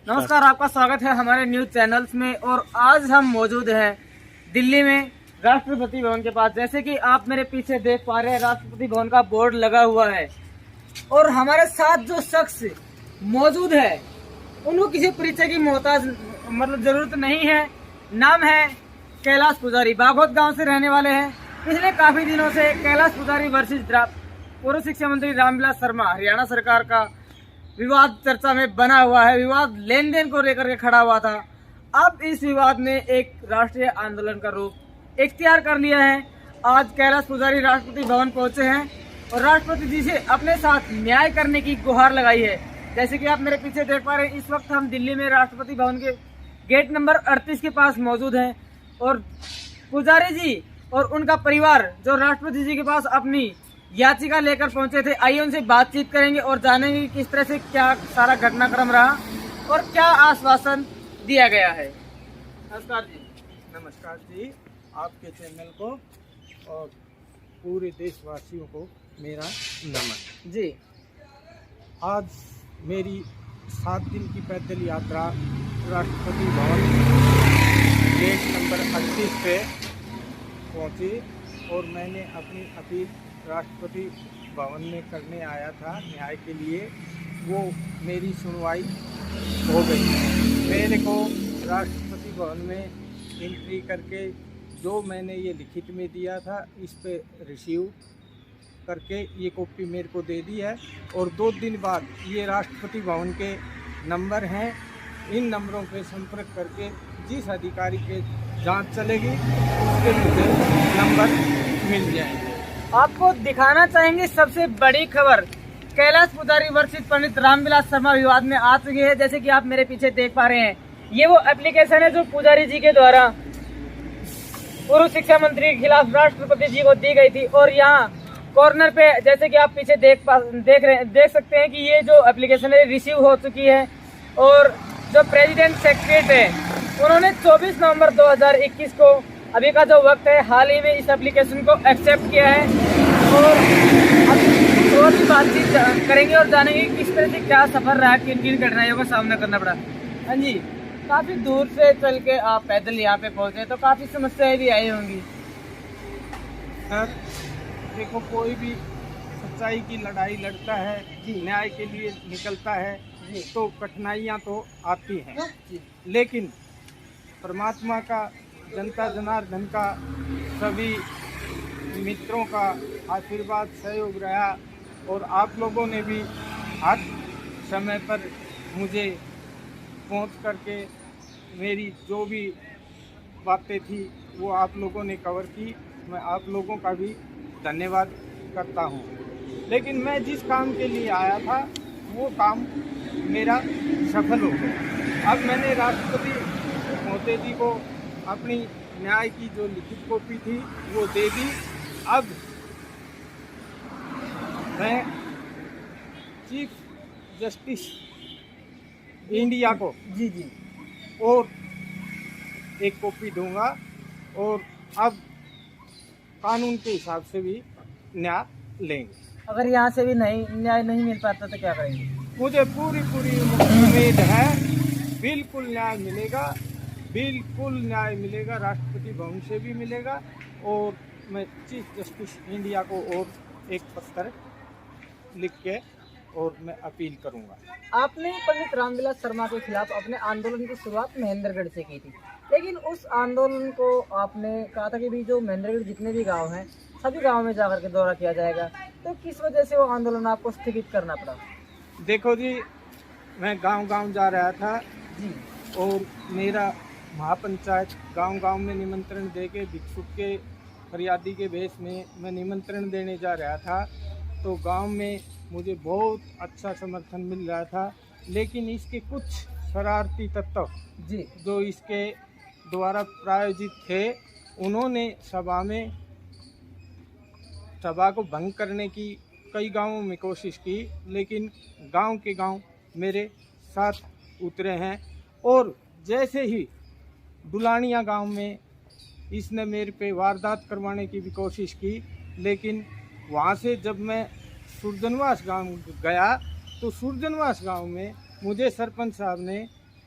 नमस्कार, आपका स्वागत है हमारे न्यूज चैनल्स में। और आज हम मौजूद हैं दिल्ली में राष्ट्रपति भवन के पास। जैसे कि आप मेरे पीछे देख पा रहे हैं, राष्ट्रपति भवन का बोर्ड लगा हुआ है और हमारे साथ जो शख्स मौजूद है उनको किसी परिचय की मोहताज जरूरत नहीं है। नाम है कैलाश पुजारी, बागोत गांव से रहने वाले हैं। पिछले काफी दिनों से कैलाश पुजारी वर्सेस पूर्व शिक्षा मंत्री रामविलास शर्मा, हरियाणा सरकार का विवाद चर्चा में बना हुआ है। विवाद लेन देन को लेकर के खड़ा हुआ था। अब इस विवाद ने एक राष्ट्रीय आंदोलन का रूप इख्तियार कर लिया है। आज कैलाश पुजारी राष्ट्रपति भवन पहुंचे हैं और राष्ट्रपति जी से अपने साथ न्याय करने की गुहार लगाई है। जैसे कि आप मेरे पीछे देख पा रहे हैं, इस वक्त हम दिल्ली में राष्ट्रपति भवन के गेट नंबर 38 के पास मौजूद हैं और पुजारी जी और उनका परिवार जो राष्ट्रपति जी के पास अपनी याचिका लेकर पहुंचे थे, आइए उनसे बातचीत करेंगे और जानेंगे कि किस तरह से क्या सारा घटनाक्रम रहा और क्या आश्वासन दिया गया है। नमस्कार जी। नमस्कार जी, आपके चैनल को और पूरे देशवासियों को मेरा नमन जी। आज मेरी 7 दिन की पैदल यात्रा राष्ट्रपति भवन गेट नंबर 38 पे पहुंची और मैंने अपनी अपील राष्ट्रपति भवन में करने आया था न्याय के लिए। वो मेरी सुनवाई हो गई। मेरे को राष्ट्रपति भवन में एंट्री करके जो मैंने ये लिखित में दिया था, इस पे रिसीव करके ये कॉपी मेरे को दे दी है। और 2 दिन बाद ये राष्ट्रपति भवन के नंबर हैं, इन नंबरों पे संपर्क करके जिस अधिकारी के जांच चलेगी उसके मुझे नंबर मिल जाएंगे। आपको दिखाना चाहेंगे सबसे बड़ी खबर, कैलाश पुजारी वर्सेस पंडित रामविलास शर्मा विवाद में आ चुकी है। जैसे कि आप मेरे पीछे देख पा रहे हैं, ये वो एप्लीकेशन है जो पुजारी जी के द्वारा पूर्व शिक्षा मंत्री के खिलाफ राष्ट्रपति जी को दी गई थी। और यहाँ कॉर्नर पे जैसे कि आप पीछे देख सकते हैं कि ये जो एप्लीकेशन है रिसीव हो चुकी है। और जो प्रेसिडेंट सेक्रेटरी है उन्होंने 24 नवंबर 2021 को, अभी का जो वक्त है, हाल ही में इस एप्लीकेशन को एक्सेप्ट किया है। और अब और भी बातचीत करेंगे और जानेंगे किस तरह से क्या सफर रहा, किन किन कठिनाइयों का सामना करना पड़ा। हाँ जी, काफी दूर से चल के आप पैदल यहाँ पे पहुंचे तो काफी समस्याएं भी आई होंगी। सर देखो, कोई भी सच्चाई की लड़ाई लड़ता है, न्याय के लिए निकलता है तो कठिनाइयाँ तो आती हैं, लेकिन परमात्मा का, जनता जनार्दन का, सभी मित्रों का आशीर्वाद सहयोग रहा। और आप लोगों ने भी हर समय पर मुझे पहुंच करके मेरी जो भी बातें थी वो आप लोगों ने कवर की। मैं आप लोगों का भी धन्यवाद करता हूं। लेकिन मैं जिस काम के लिए आया था वो काम मेरा सफल हो गया। अब मैंने राष्ट्रपति महोदय जी को अपनी न्याय की जो लिखित कॉपी थी वो दे दी। अब मैं चीफ जस्टिस इंडिया को जी जी और एक कॉपी दूंगा और अब कानून के हिसाब से भी न्याय लेंगे। अगर यहाँ से भी न्याय नहीं मिल पाता तो क्या करेंगे? मुझे पूरी उम्मीद है बिल्कुल न्याय मिलेगा, बिल्कुल न्याय मिलेगा। राष्ट्रपति भवन से भी मिलेगा और मैं चीफ जस्टिस इंडिया को और एक पत्र लिख के और मैं अपील करूंगा। आपने पंडित रामविलास शर्मा के खिलाफ अपने आंदोलन की शुरुआत महेंद्रगढ़ से की थी, लेकिन उस आंदोलन को आपने कहा था कि भी जो महेंद्रगढ़ जितने भी गांव हैं सभी गांव में जाकर के दौरा किया जाएगा, तो किस वजह से वो आंदोलन आपको स्थगित करना पड़ा? देखो जी, मैं गांव-गांव जा रहा था जी और मेरा महापंचायत गांव-गांव में निमंत्रण दे के भिक्षुक के फरियादी के भेष में मैं निमंत्रण देने जा रहा था। तो गांव में मुझे बहुत अच्छा समर्थन मिल रहा था, लेकिन इसके कुछ शरारती तत्व जी जो इसके द्वारा प्रायोजित थे, उन्होंने सभा को भंग करने की कई गांवों में कोशिश की, लेकिन गांव के गांव मेरे साथ उतरे हैं। और जैसे ही दुलानिया गांव में इसने मेरे पे वारदात करवाने की भी कोशिश की, लेकिन वहाँ से जब मैं सुरजनवास गांव गया तो सुरजनवास गांव में मुझे सरपंच साहब ने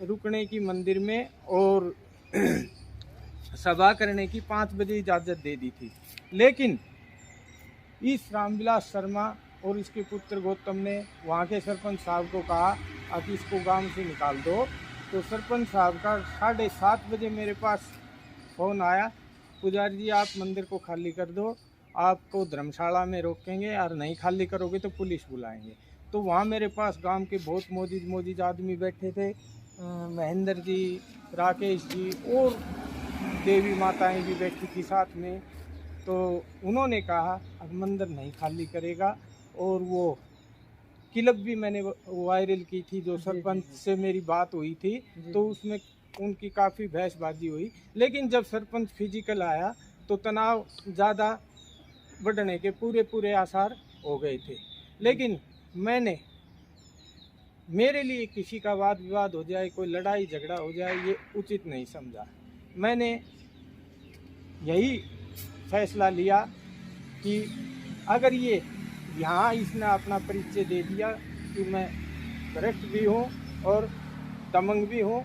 रुकने की मंदिर में और सभा करने की 5 बजे इजाज़त दे दी थी। लेकिन इस रामविलास शर्मा और इसके पुत्र गौतम ने वहाँ के सरपंच साहब को कहा कि इसको गांव से निकाल दो। तो सरपंच साहब का 7:30 बजे मेरे पास फ़ोन आया, पुजारी जी आप मंदिर को खाली कर दो, आपको धर्मशाला में रोकेंगे और नहीं खाली करोगे तो पुलिस बुलाएंगे। तो वहाँ मेरे पास गांव के बहुत मोजिज आदमी बैठे थे, महेंद्र जी, राकेश जी और देवी माताएं भी बैठी थी साथ में। तो उन्होंने कहा अब मंदिर नहीं खाली करेगा। और वो क्लिप भी मैंने वायरल की थी, जो सरपंच से मेरी बात हुई थी, तो उसमें उनकी काफ़ी बहसबाजी हुई। लेकिन जब सरपंच फिजिकल आया तो तनाव ज़्यादा बढ़ने के पूरे आसार हो गए थे। लेकिन मैंने, मेरे लिए किसी का वाद विवाद हो जाए, कोई लड़ाई झगड़ा हो जाए, ये उचित नहीं समझा। मैंने यही फैसला लिया कि अगर ये यहाँ इसने अपना परिचय दे दिया कि मैं भ्रष्ट भी हूँ और दमंग भी हूँ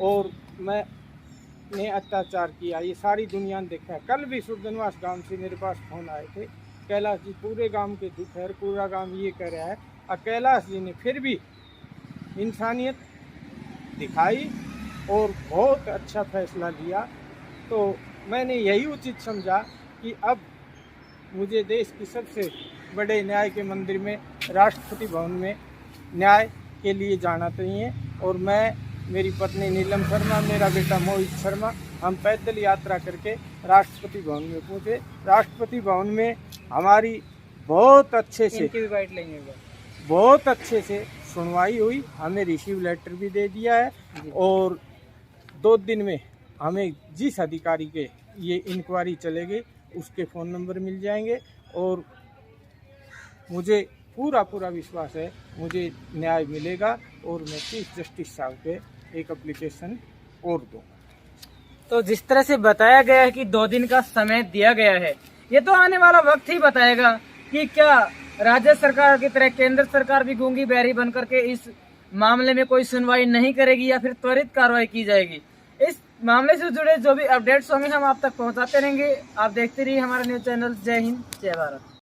और मैंने अत्याचार किया, ये सारी दुनिया ने देखा है। कल भी सुरधनवास गांव से मेरे पास फोन आए थे, कैलाश जी पूरे गांव के दुख है, पूरा गांव ये कह रहा है। और कैलाश जी ने फिर भी इंसानियत दिखाई और बहुत अच्छा फैसला लिया। तो मैंने यही उचित समझा कि अब मुझे देश की सबसे बड़े न्याय के मंदिर में, राष्ट्रपति भवन में न्याय के लिए जाना चाहिए। और मैं, मेरी पत्नी नीलम शर्मा, मेरा बेटा मोहित शर्मा, हम पैदल यात्रा करके राष्ट्रपति भवन में पहुँचे। राष्ट्रपति भवन में हमारी बहुत अच्छे से बहुत अच्छे से सुनवाई हुई, हमें रिसीव लेटर भी दे दिया है। और 2 दिन में हमें जिस अधिकारी के ये इंक्वायरी चलेगी उसके फ़ोन नंबर मिल जाएंगे। और मुझे पूरा विश्वास है मुझे न्याय मिलेगा और मैं चीफ जस्टिस साहब पे एक एप्लीकेशन और दूँगा। तो जिस तरह से बताया गया है कि 2 दिन का समय दिया गया है, ये तो आने वाला वक्त ही बताएगा कि क्या राज्य सरकार की तरह केंद्र सरकार भी गूंगी बहरी बनकर के इस मामले में कोई सुनवाई नहीं करेगी या फिर त्वरित कार्रवाई की जाएगी। इस मामले से जुड़े जो भी अपडेट्स होंगे हम आप तक पहुंचाते रहेंगे। आप देखते रहिए हमारा न्यूज़ चैनल। जय हिंद, जय भारत।